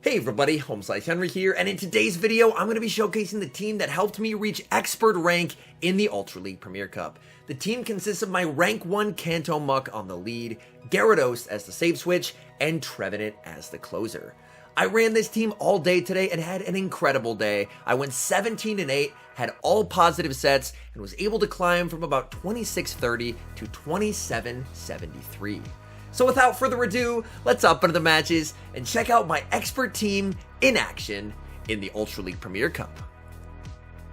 Hey everybody, HomeSliceHenry here, and in today's video, I'm going to be showcasing the team that helped me reach Expert rank in the Ultra League Premier Cup. The team consists of my rank 1 Kanto Muck on the lead, Gyarados as the save switch, and Trevenant as the closer. I ran this team all day today and had an incredible day. I went 17-8, had all positive sets, and was able to climb from about 2630 to 2773. So without further ado, let's hop into the matches and check out my expert team in action in the Ultra League Premier Cup.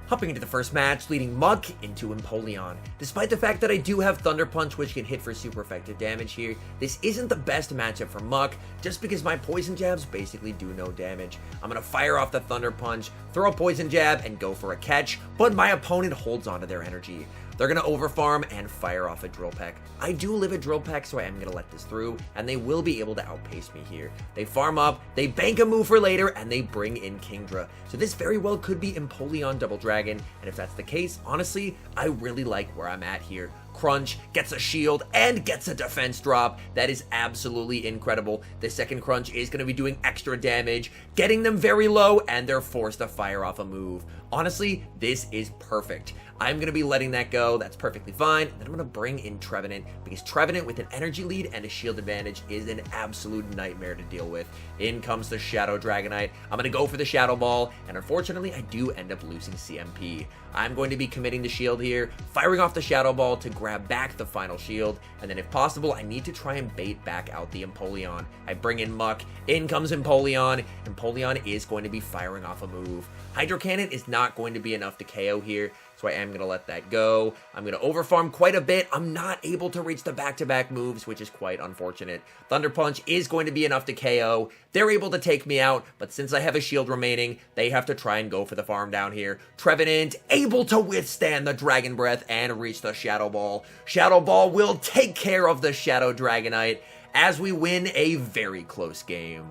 Hopping into the first match, leading MUK into Empoleon. Despite the fact that I do have Thunder Punch, which can hit for super effective damage here, this isn't the best matchup for MUK, just because my Poison Jabs basically do no damage. I'm going to fire off the Thunder Punch, throw a Poison Jab, and go for a catch, but my opponent holds onto their energy. They're going to overfarm and fire off a Drill Peck. I do live a Drill Peck, so I am going to let this through, and they will be able to outpace me here. They farm up, they bank a move for later, and they bring in Kingdra. So this very well could be Empoleon Double Dragon, and if that's the case, honestly, I really like where I'm at here. Crunch gets a shield and gets a defense drop. That is absolutely incredible. The second Crunch is going to be doing extra damage, getting them very low, and they're forced to fire off a move. Honestly, this is perfect. I'm going to be letting that go. That's perfectly fine. Then I'm going to bring in Trevenant, because Trevenant with an energy lead and a shield advantage is an absolute nightmare to deal with. In comes the Shadow Dragonite. I'm going to go for the Shadow Ball, and unfortunately, I do end up losing CMP. I'm going to be committing the shield here, firing off the Shadow Ball to grab back the final shield, and then if possible, I need to try and bait back out the Empoleon. I bring in MUK, in comes Empoleon. Empoleon is going to be firing off a move. Hydro Cannon is not going to be enough to KO here, so I am going to let that go. I'm going to overfarm quite a bit. I'm not able to reach the back-to-back moves, which is quite unfortunate. Thunder Punch is going to be enough to KO. They're able to take me out, but since I have a shield remaining, they have to try and go for the farm down here. Trevenant able to withstand the Dragon Breath and reach the Shadow Ball. Shadow Ball will take care of the Shadow Dragonite as we win a very close game.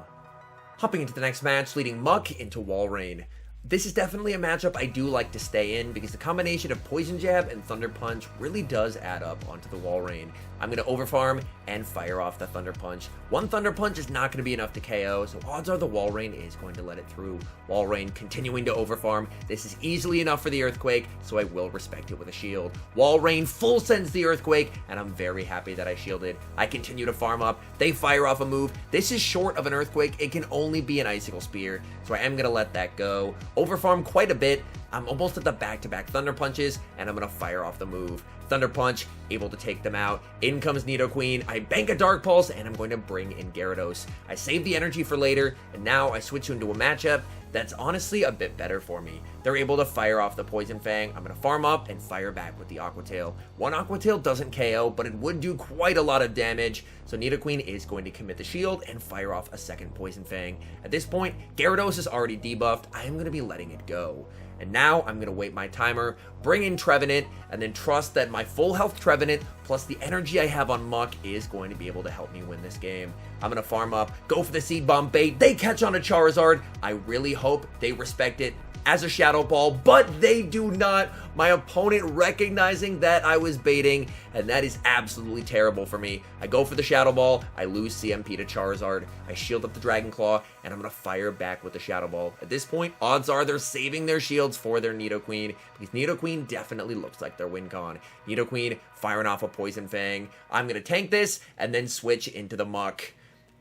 Hopping into the next match, leading MUK into Walrein. This is definitely a matchup I do like to stay in because the combination of Poison Jab and Thunder Punch really does add up onto the Walrein. I'm going to overfarm and fire off the Thunder Punch. One Thunder Punch is not going to be enough to KO, so odds are the Walrein is going to let it through. Walrein continuing to overfarm. This is easily enough for the Earthquake, so I will respect it with a shield. Walrein full sends the Earthquake, and I'm very happy that I shielded. I continue to farm up. They fire off a move. This is short of an Earthquake. It can only be an Icicle Spear, so I am going to let that go. Overfarm quite a bit. I'm almost at the back-to-back Thunder Punches, and I'm going to fire off the move. Thunder Punch, able to take them out. In comes Nidoqueen. I bank a Dark Pulse, and I'm going to bring in Gyarados. I save the energy for later, and now I switch into a matchup that's honestly a bit better for me. They're able to fire off the Poison Fang. I'm going to farm up and fire back with the Aqua Tail. One Aqua Tail doesn't KO, but it would do quite a lot of damage, so Nidoqueen is going to commit the shield and fire off a second Poison Fang. At this point, Gyarados is already debuffed. I am going to be letting it go. And now I'm going to wait my timer, bring in Trevenant, and then trust that my full health Trevenant plus the energy I have on MUK is going to be able to help me win this game. I'm going to farm up, go for the Seed Bomb bait. They catch on a Charizard. I really hope they respect it as a Shadow Ball, but they do not. My opponent recognizing that I was baiting, and that is absolutely terrible for me. I go for the Shadow Ball, I lose CMP to Charizard, I shield up the Dragon Claw, and I'm going to fire back with the Shadow Ball. At this point, odds are they're saving their shields for their Nidoqueen, because Nidoqueen definitely looks like their win con. Nidoqueen firing off a Poison Fang. I'm going to tank this, and then switch into the MUK.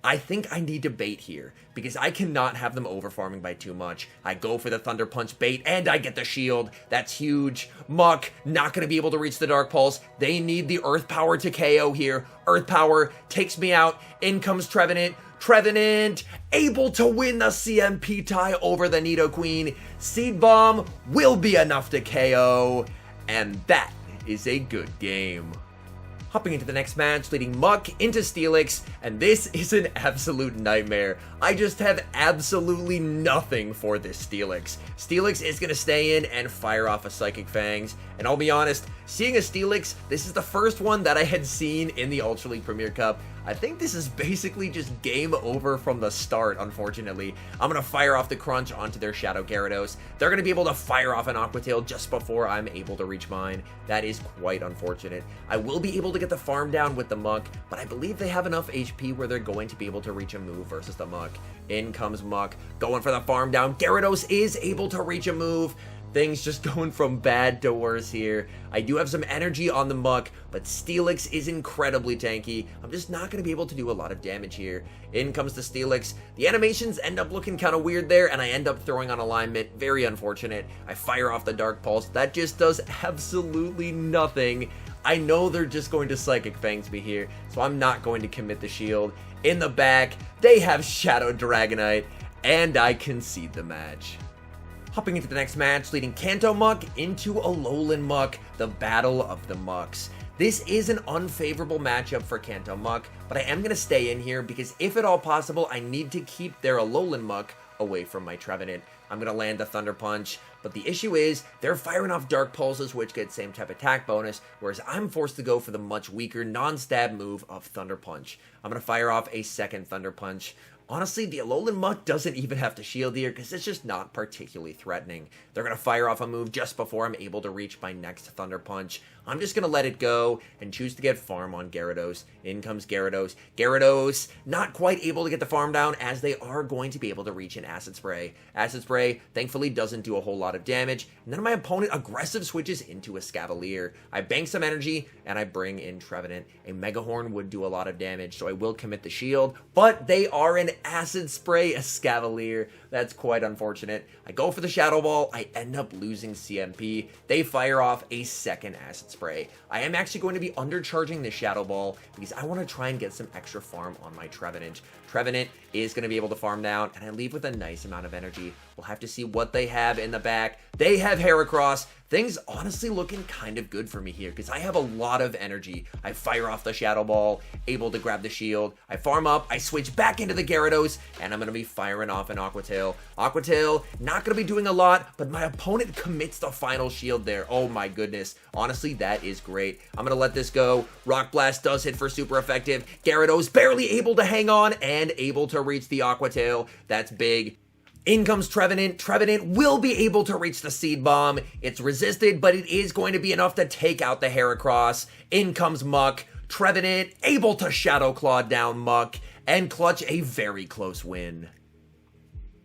I think I need to bait here, because I cannot have them overfarming by too much. I go for the Thunder Punch bait, and I get the shield. That's huge. MUK not going to be able to reach the Dark Pulse. They need the Earth Power to KO here. Earth Power takes me out. In comes Trevenant. Trevenant able to win the CMP tie over the Nidoqueen. Seed Bomb will be enough to KO, and that is a good game. Hopping into the next match, leading MUK into Steelix, and this is an absolute nightmare. I just have absolutely nothing for this Steelix. Steelix is going to stay in and fire off a Psychic Fangs, and I'll be honest, seeing a Steelix, this is the first one that I had seen in the Ultra League Premier Cup. I think this is basically just game over from the start, unfortunately. I'm going to fire off the Crunch onto their Shadow Gyarados. They're going to be able to fire off an Aqua Tail just before I'm able to reach mine. That is quite unfortunate. I will be able to get the farm down with the Muck, but I believe they have enough HP where they're going to be able to reach a move versus the Muck. In comes Muck, going for the farm down. Gyarados is able to reach a move. Things just going from bad to worse here. I do have some energy on the Muck, but Steelix is incredibly tanky. I'm just not going to be able to do a lot of damage here. In comes the Steelix. The animations end up looking kind of weird there, and I end up throwing on alignment. Very unfortunate. I fire off the Dark Pulse. That just does absolutely nothing. I know they're just going to Psychic Fangs me here, so I'm not going to commit the shield. In the back, they have Shadow Dragonite, and I concede the match. Hopping into the next match, leading Kanto Muck into Alolan Muck, the Battle of the Mucks. This is an unfavorable matchup for Kanto Muck, but I am going to stay in here because if at all possible, I need to keep their Alolan Muck away from my Trevenant. I'm going to land the Thunder Punch, but the issue is they're firing off Dark Pulses, which get same type attack bonus, whereas I'm forced to go for the much weaker non-stab move of Thunder Punch. I'm going to fire off a second Thunder Punch. Honestly, the Alolan Muck doesn't even have to shield here because it's just not particularly threatening. They're going to fire off a move just before I'm able to reach my next Thunder Punch. I'm just going to let it go and choose to get farm on Gyarados. In comes Gyarados. Gyarados not quite able to get the farm down as they are going to be able to reach an Acid Spray. Acid Spray thankfully doesn't do a whole lot of damage. And then my opponent aggressive switches into a Scavalier. I bank some energy and I bring in Trevenant. A Mega Horn would do a lot of damage, so I will commit the shield. But they are an Acid Spray Escavalier. That's quite unfortunate. I go for the Shadow Ball. I end up losing CMP. They fire off a second Acid Spray. I am actually going to be undercharging the Shadow Ball because I want to try and get some extra farm on my Trevenant. Trevenant is going to be able to farm down, and I leave with a nice amount of energy. We'll have to see what they have in the back. They have Heracross. Things honestly looking kind of good for me here because I have a lot of energy. I fire off the Shadow Ball, able to grab the shield. I farm up, I switch back into the Gyarados, and I'm going to be firing off an Aqua Tail. Aqua Tail, not going to be doing a lot, but my opponent commits the final shield there. Oh my goodness. Honestly, that is great. I'm going to let this go. Rock Blast does hit for super effective. Gyarados barely able to hang on and able to reach the Aqua Tail. That's big. In comes Trevenant. Trevenant will be able to reach the Seed Bomb. It's resisted, but it is going to be enough to take out the Heracross. In comes Muck. Trevenant able to Shadow Claw down Muck and clutch a very close win.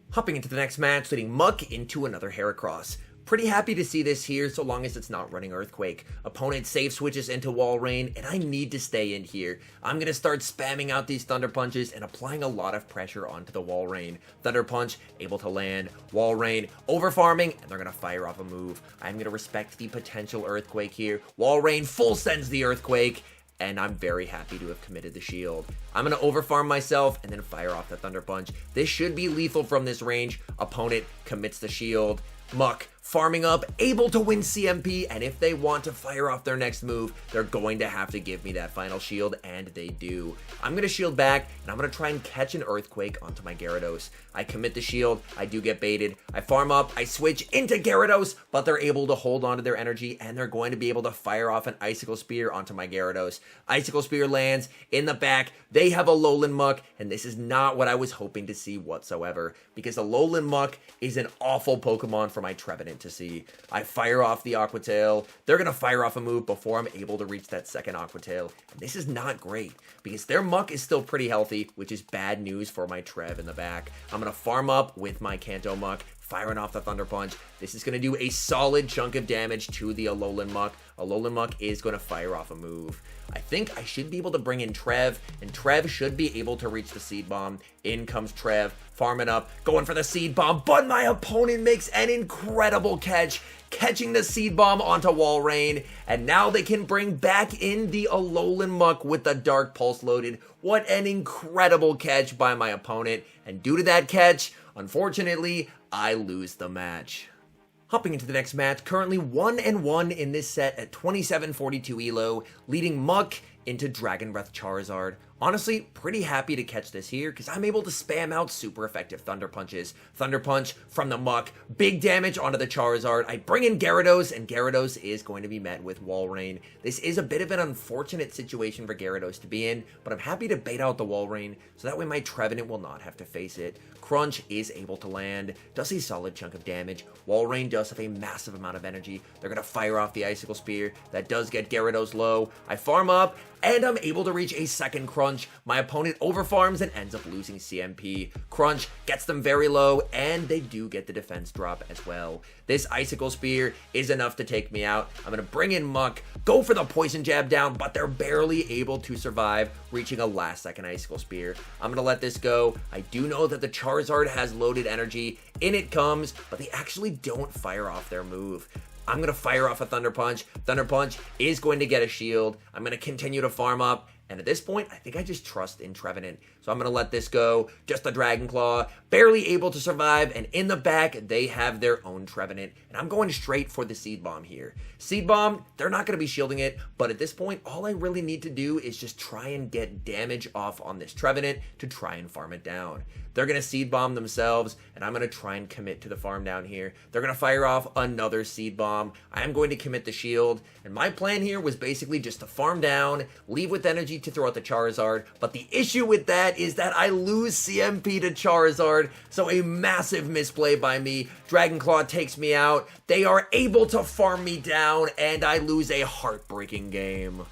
Hopping into the next match, leading Muck into another Heracross. Pretty happy to see this here, so long as it's not running Earthquake. Opponent safe switches into Wall Rain, and I need to stay in here. I'm going to start spamming out these Thunder Punches and applying a lot of pressure onto the Wall Rain. Thunder Punch, able to land. Wall Rain, over farming, and they're going to fire off a move. I'm going to respect the potential Earthquake here. Wall Rain full sends the Earthquake, and I'm very happy to have committed the shield. I'm going to overfarm myself and then fire off the Thunder Punch. This should be lethal from this range. Opponent commits the shield. Muck farming up, able to win CMP, and if they want to fire off their next move, they're going to have to give me that final shield, and they do. I'm going to shield back, and I'm going to try and catch an Earthquake onto my Gyarados. I commit the shield, I do get baited, I farm up, I switch into Gyarados, but they're able to hold on to their energy, and they're going to be able to fire off an Icicle Spear onto my Gyarados. Icicle Spear lands in the back, they have a Alolan Muck, and this is not what I was hoping to see whatsoever, because Alolan Muck is an awful Pokemon for my Trevenant to see. I fire off the Aqua Tail. They're going to fire off a move before I'm able to reach that second Aqua Tail. And this is not great because their Muck is still pretty healthy, which is bad news for my Trev in the back. I'm going to farm up with my Kanto Muck, firing off the Thunder Punch. This is going to do a solid chunk of damage to the Alolan Muck. Alolan Muck is going to fire off a move. I think I should be able to bring in Trev, and Trev should be able to reach the Seed Bomb. In comes Trev, farming up, going for the Seed Bomb, but my opponent makes an incredible catch, catching the Seed Bomb onto Wall Rain, and now they can bring back in the Alolan Muck with the Dark Pulse loaded. What an incredible catch by my opponent, and due to that catch, unfortunately, I lose the match. Hopping into the next match, currently 1-1 in this set at 2742 elo, leading Muck into Dragon Breath Charizard. Honestly, pretty happy to catch this here because I'm able to spam out super effective Thunder Punches. Thunder Punch from the Muck, big damage onto the Charizard. I bring in Gyarados, and Gyarados is going to be met with Wall Rain. This is a bit of an unfortunate situation for Gyarados to be in, but I'm happy to bait out the Wall Rain so that way my Trevenant will not have to face it. Crunch is able to land, does a solid chunk of damage. Wall Rain does have a massive amount of energy. They're going to fire off the Icicle Spear. That does get Gyarados low. I farm up, and I'm able to reach a second Crunch. My opponent overfarms and ends up losing CMP. Crunch gets them very low, and they do get the defense drop as well. This Icicle Spear is enough to take me out. I'm going to bring in Muck, go for the Poison Jab down, but they're barely able to survive, reaching a last-second Icicle Spear. I'm going to let this go. I do know that the Charizard has loaded energy. In it comes, but they actually don't fire off their move. I'm going to fire off a Thunder Punch. Thunder Punch is going to get a shield. I'm going to continue to farm up. And at this point, I think I just trust in Trevenant. So I'm going to let this go. Just a Dragon Claw. Barely able to survive. And in the back, they have their own Trevenant. And I'm going straight for the Seed Bomb here. Seed Bomb, they're not going to be shielding it. But at this point, all I really need to do is just try and get damage off on this Trevenant to try and farm it down. They're going to Seed Bomb themselves. And I'm going to try and commit to the farm down here. They're going to fire off another Seed Bomb. I am going to commit the shield. And my plan here was basically just to farm down, leave with energy to throw out the Charizard, but the issue with that is that I lose CMP to Charizard, so a massive misplay by me. Dragon Claw takes me out, they are able to farm me down, and I lose a heartbreaking game.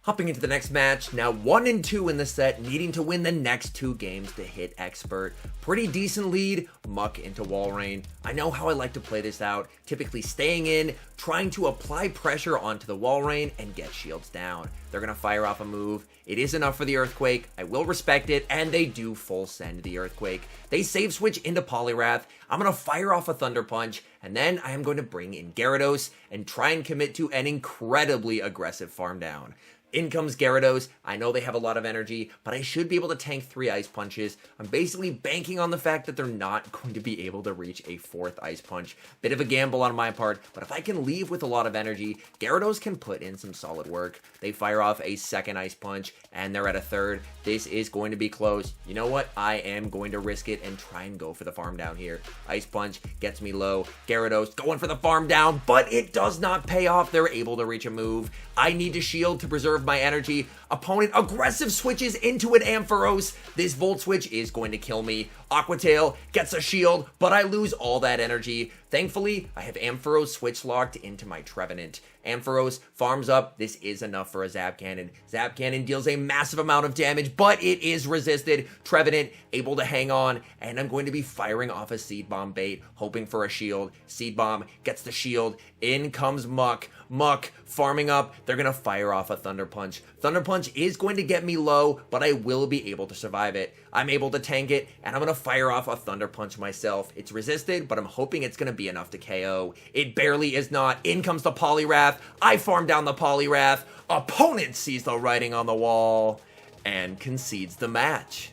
Hopping into the next match, now 1-2 in the set, needing to win the next 2 games to hit Expert. Pretty decent lead, Muck into Wall Rain. I know how I like to play this out, typically staying in, trying to apply pressure onto the Wall Rain and get shields down. They're going to fire off a move. It is enough for the Earthquake. I will respect it, and they do full send the Earthquake. They save switch into Poliwrath. I'm going to fire off a Thunder Punch, and then I am going to bring in Gyarados and try and commit to an incredibly aggressive farm down. In comes Gyarados. I know they have a lot of energy, but I should be able to tank 3 Ice Punches. I'm basically banking on the fact that they're not going to be able to reach a 4th Ice Punch. Bit of a gamble on my part, but if I can leave with a lot of energy, Gyarados can put in some solid work. They fire off a 2nd Ice Punch, and they're at a 3rd. This is going to be close. You know what? I am going to risk it and try and go for the farm down here. Ice Punch gets me low. Gyarados going for the farm down, but it does not pay off. They're able to reach a move. I need to shield to preserve my energy. Opponent aggressive switches into an Ampharos. This Volt Switch is going to kill me. Aqua Tail gets a shield, but I lose all that energy. Thankfully, I have Ampharos switch locked into my Trevenant. Ampharos farms up. This is enough for a Zap Cannon. Zap Cannon deals a massive amount of damage, but it is resisted. Trevenant able to hang on, and I'm going to be firing off a Seed Bomb bait, hoping for a shield. Seed Bomb gets the shield. In comes Muck. Muck farming up. They're going to fire off a Thunder Punch. Thunder Punch is going to get me low, but I will be able to survive it. I'm able to tank it, and I'm going to fire off a Thunder Punch myself. It's resisted, but I'm hoping it's going to be enough to KO. It barely is not. In comes the Poliwrath. I farm down the Poliwrath. Opponent sees the writing on the wall and concedes the match.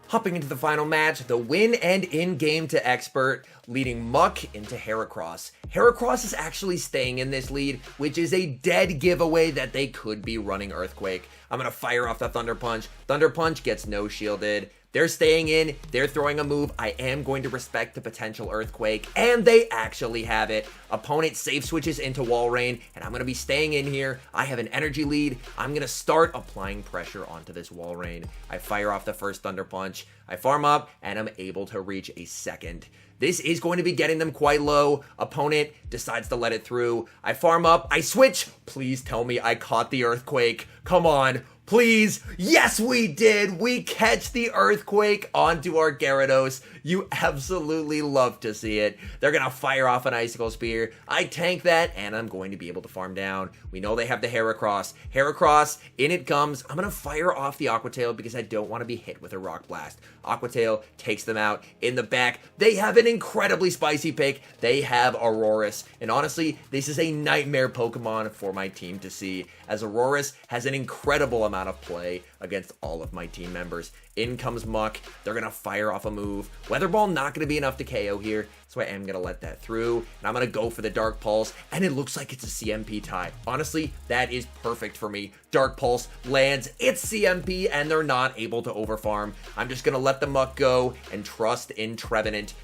Hopping into the final match, the win and in-game to Expert, leading Muck into Heracross. Heracross is actually staying in this lead, which is a dead giveaway that they could be running Earthquake. I'm going to fire off the Thunder Punch. Thunder Punch gets no shielded. They're staying in, they're throwing a move. I am going to respect the potential Earthquake, and they actually have it. Opponent safe switches into Wall Rain, and I'm going to be staying in here. I have an energy lead. I'm going to start applying pressure onto this Wall Rain. I fire off the first Thunder Punch. I farm up, and I'm able to reach a second. This is going to be getting them quite low. Opponent decides to let it through. I farm up. I switch. Please tell me I caught the Earthquake. Come on. Please. Yes, we did. We catch the Earthquake onto our Gyarados. You absolutely love to see it. They're going to fire off an Icicle Spear. I tank that, and I'm going to be able to farm down. We know they have the Heracross. Heracross, in it comes. I'm going to fire off the Aqua Tail because I don't want to be hit with a Rock Blast. Aqua Tail takes them out. In the back, they have an incredibly spicy pick. They have Aurorus. And honestly, this is a nightmare Pokemon for my team to see, as Aurorus has an incredible amount amount of play against all of my team members. In comes Muck. They're going to fire off a move. Weather Ball not going to be enough to KO here, so I am going to let that through. And I'm going to go for the Dark Pulse, and it looks like it's a CMP tie. Honestly, that is perfect for me. Dark Pulse lands, it's CMP, and they're not able to overfarm. I'm just going to let the Muck go and trust in Trevenant.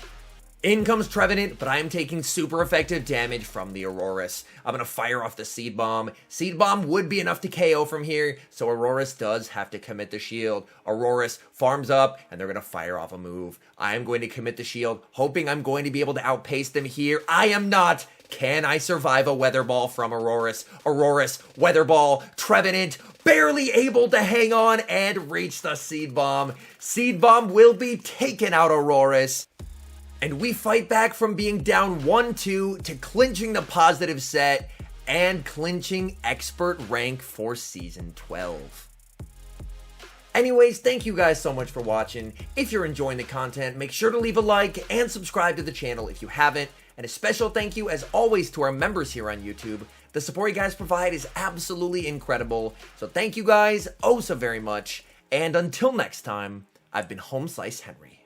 In comes Trevenant, but I am taking super effective damage from the Aurorus. I'm going to fire off the Seed Bomb. Seed Bomb would be enough to KO from here, so Aurorus does have to commit the shield. Aurorus farms up, and they're going to fire off a move. I am going to commit the shield, hoping I'm going to be able to outpace them here. I am not! Can I survive a Weather Ball from Aurorus? Aurorus, Weather Ball, Trevenant, barely able to hang on and reach the Seed Bomb. Seed Bomb will be taken out, Aurorus. And we fight back from being down 1-2 to clinching the positive set and clinching expert rank for Season 12. Anyways, thank you guys so much for watching. If you're enjoying the content, make sure to leave a like and subscribe to the channel if you haven't. And a special thank you, as always, to our members here on YouTube. The support you guys provide is absolutely incredible. So thank you guys oh so very much. And until next time, I've been HomeSliceHenry.